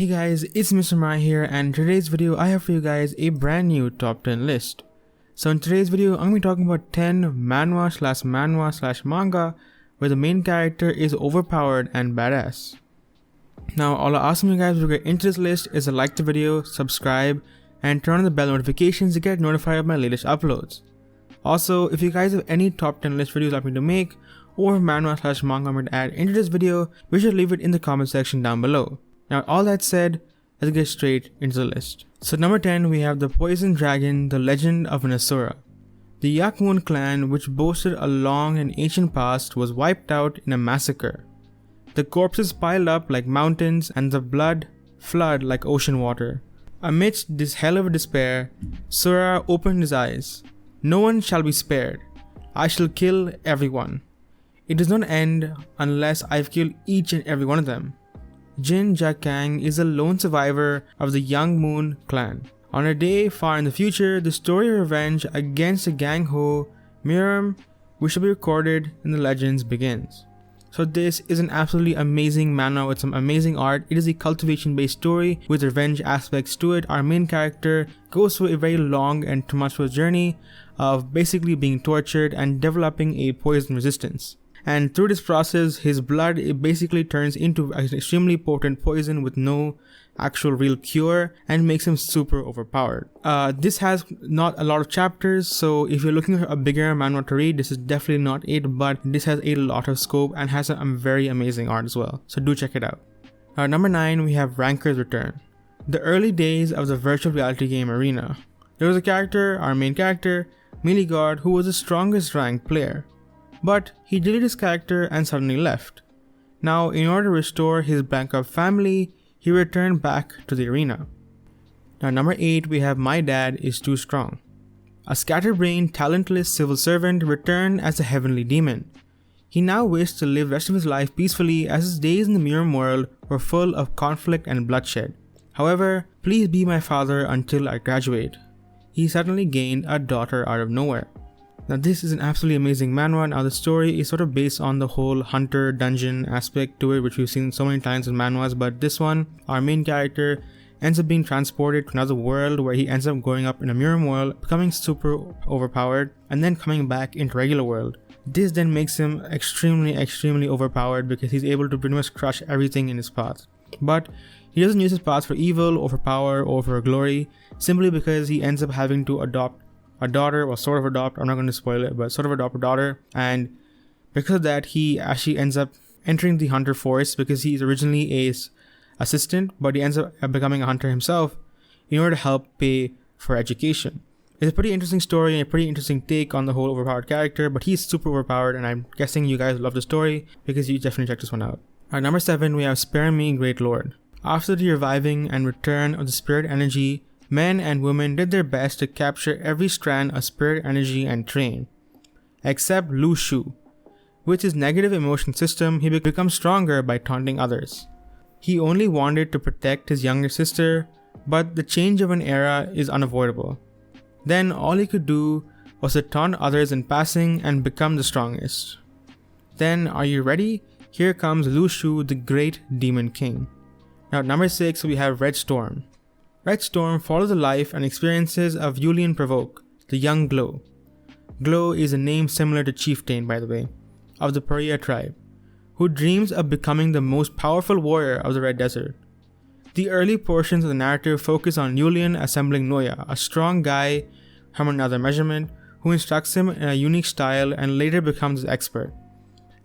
Hey guys, it's Mr. Mai here, and in today's video I have for you guys a brand new top 10 list. So in today's video I'm going to be talking about 10 manhwa/manga where the main character is overpowered and badass. Now all I ask from you guys to get into this list is to like the video, subscribe, and turn on the bell notifications to get notified of my latest uploads. Also, if you guys have any top 10 list videos you'd like me to make, or manhwa/manga I'm going to add into this video, be sure to leave it in the comment section down below. Now all that said, let's get straight into the list. So number 10 we have the Poison Dragon, the Legend of an Asura. The Yakmun clan, which boasted a long and ancient past, was wiped out in a massacre. The corpses piled up like mountains and the blood flood like ocean water. Amidst this hell of despair, Sura opened his eyes. No one shall be spared. I shall kill everyone. It does not end unless I've killed each and every one of them. Jin Jakang is a lone survivor of the Young Moon clan. On a day far in the future, the story of revenge against the Gang Ho Miram, which shall be recorded in the legends, begins. So this is an absolutely amazing manhwa with some amazing art. It is a cultivation based story with revenge aspects to it. Our main character goes through a very long and tumultuous journey of basically being tortured and developing a poison resistance. And through this process, his blood basically turns into an extremely potent poison with no actual real cure and makes him super overpowered. This has not a lot of chapters, so if you're looking for a bigger manhwa to read, this is definitely not it, but this has a lot of scope and has some very amazing art as well, so do check it out. Number 9 we have Ranker's Return. The early days of the virtual reality game Arena. There was a character, our main character, Miligard, who was the strongest ranked player. But he deleted his character and suddenly left. Now, in order to restore his bankrupt family, he returned back to the arena. Now, number 8 we have My Dad is Too Strong. A scatterbrained, talentless civil servant returned as a heavenly demon. He now wished to live the rest of his life peacefully, as his days in the Miram world were full of conflict and bloodshed. However, please be my father until I graduate. He suddenly gained a daughter out of nowhere. Now this is an absolutely amazing manhwa. Now the story is sort of based on the whole hunter dungeon aspect to it, which we've seen so many times in manhwas, but this one, our main character ends up being transported to another world where he ends up growing up in a Miram world, becoming super overpowered, and then coming back into regular world. This then makes him extremely overpowered because he's able to pretty much crush everything in his path. But he doesn't use his path for evil or for power or for glory, simply because he ends up having to adopt a daughter, or sort of adopt, I'm not going to spoil it, but sort of adopt a daughter, and because of that he actually ends up entering the hunter force because he's originally a assistant, but he ends up becoming a hunter himself in order to help pay for education. It's a pretty interesting story and a pretty interesting take on the whole overpowered character, but he's super overpowered and I'm guessing you guys love the story because you definitely check this one out. Alright, number 7 we have Spare Me, Great Lord. After the reviving and return of the spirit energy, men and women did their best to capture every strand of spirit energy and train. Except Lu Shu. With his negative emotion system, he becomes stronger by taunting others. He only wanted to protect his younger sister, but the change of an era is unavoidable. Then all he could do was to taunt others in passing and become the strongest. Then, are you ready? Here comes Lu Shu, the great demon king. Now at number 6 we have Red Storm. Red Storm follows the life and experiences of Yulian Provoke, the young Glow. Glow is a name similar to Chieftain, by the way, of the Paria tribe, who dreams of becoming the most powerful warrior of the Red Desert. The early portions of the narrative focus on Yulian assembling Noya, a strong guy from another measurement, who instructs him in a unique style and later becomes his expert.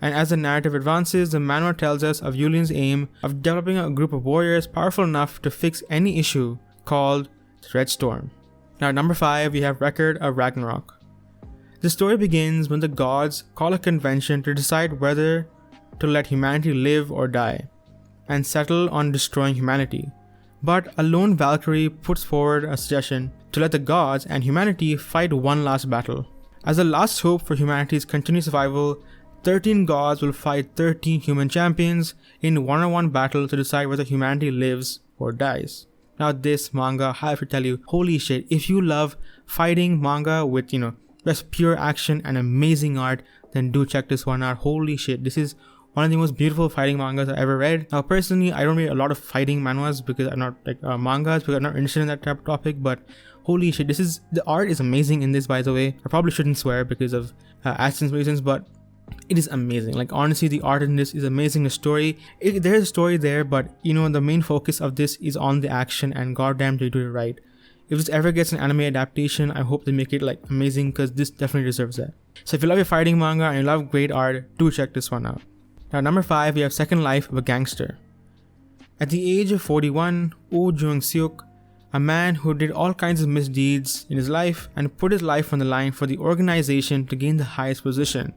And as the narrative advances, the manhwa tells us of Yulian's aim of developing a group of warriors powerful enough to fix any issue, called the Red Storm. Now at number 5 we have Record of Ragnarok. The story begins when the gods call a convention to decide whether to let humanity live or die, and settle on destroying humanity. But a lone Valkyrie puts forward a suggestion to let the gods and humanity fight one last battle. As a last hope for humanity's continued survival, 13 gods will fight 13 human champions in one-on-one battle to decide whether humanity lives or dies. Now this manga, I have to tell you, holy shit, if you love fighting manga with, just pure action and amazing art, then do check this one out. Holy shit, this is one of the most beautiful fighting mangas I ever read. Now personally, I don't read a lot of fighting mangas because I'm not like mangas because I'm not interested in that type of topic, but holy shit, the art is amazing in this, by the way. I probably shouldn't swear because of AdSense reasons, but it is amazing. Like honestly, the art in this is amazing. The story, there's a story there, but you know, the main focus of this is on the action, and goddamn they do it right. If this ever gets an anime adaptation, I hope they make it like amazing, because this definitely deserves that. So if you love your fighting manga and you love great art, do check this one out. Now number 5, we have Second Life of a Gangster. At the age of 41, Oh Jung-seok, a man who did all kinds of misdeeds in his life and put his life on the line for the organization to gain the highest position.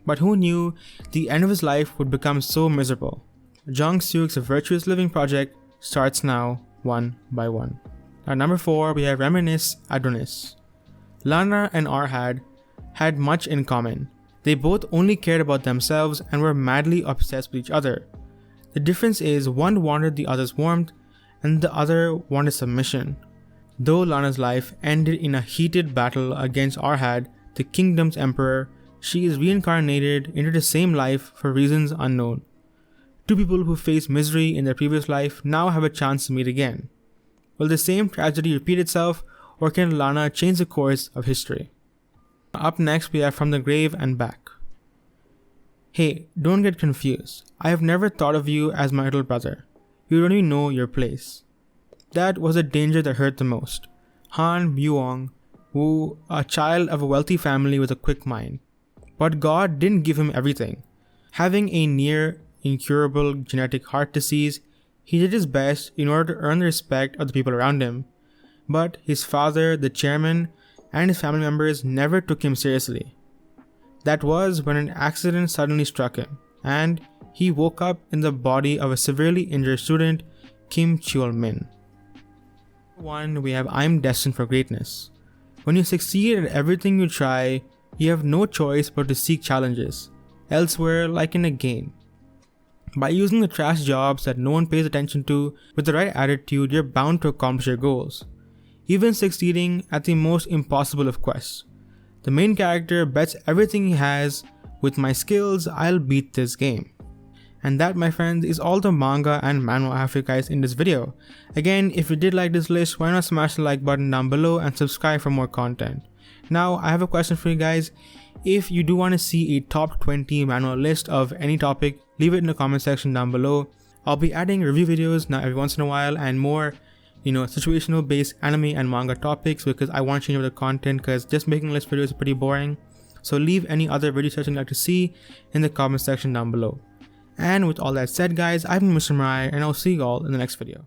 But who knew the end of his life would become so miserable? Jung-seok's virtuous living project starts now, one by one. At number 4, we have Reminisce Adonis. Lana and Arhad had much in common. They both only cared about themselves and were madly obsessed with each other. The difference is one wanted the other's warmth and the other wanted submission. Though Lana's life ended in a heated battle against Arhad, the kingdom's emperor, she is reincarnated into the same life for reasons unknown. Two people who faced misery in their previous life now have a chance to meet again. Will the same tragedy repeat itself, or can Lana change the course of history? Up next, we have From the Grave and Back. Hey, don't get confused. I have never thought of you as my little brother. You don't even know your place. That was the danger that hurt the most. Han Byung, who a child of a wealthy family with a quick mind. But God didn't give him everything. Having a near incurable genetic heart disease, he did his best in order to earn the respect of the people around him. But his father, the chairman, and his family members never took him seriously. That was when an accident suddenly struck him, and he woke up in the body of a severely injured student, Kim Cheol-min. 1, we have I'm Destined for Greatness. When you succeed at everything you try, you have no choice but to seek challenges, elsewhere like in a game. By using the trash jobs that no one pays attention to with the right attitude, you're bound to accomplish your goals, even succeeding at the most impossible of quests. The main character bets everything he has, with my skills, I'll beat this game. And that, my friends, is all the manga and manhwa I have for you guys in this video. Again, if you did like this list, why not smash the like button down below and subscribe for more content. Now, I have a question for you guys. If you do want to see a top 20 manhwa list of any topic, leave it in the comment section down below. I'll be adding review videos now every once in a while, and more, situational based anime and manga topics, because I want to change up the content, because just making list videos is pretty boring. So leave any other video suggestions you'd like to see in the comment section down below. And with all that said, guys, I've been Mr. Mirai, and I'll see you all in the next video.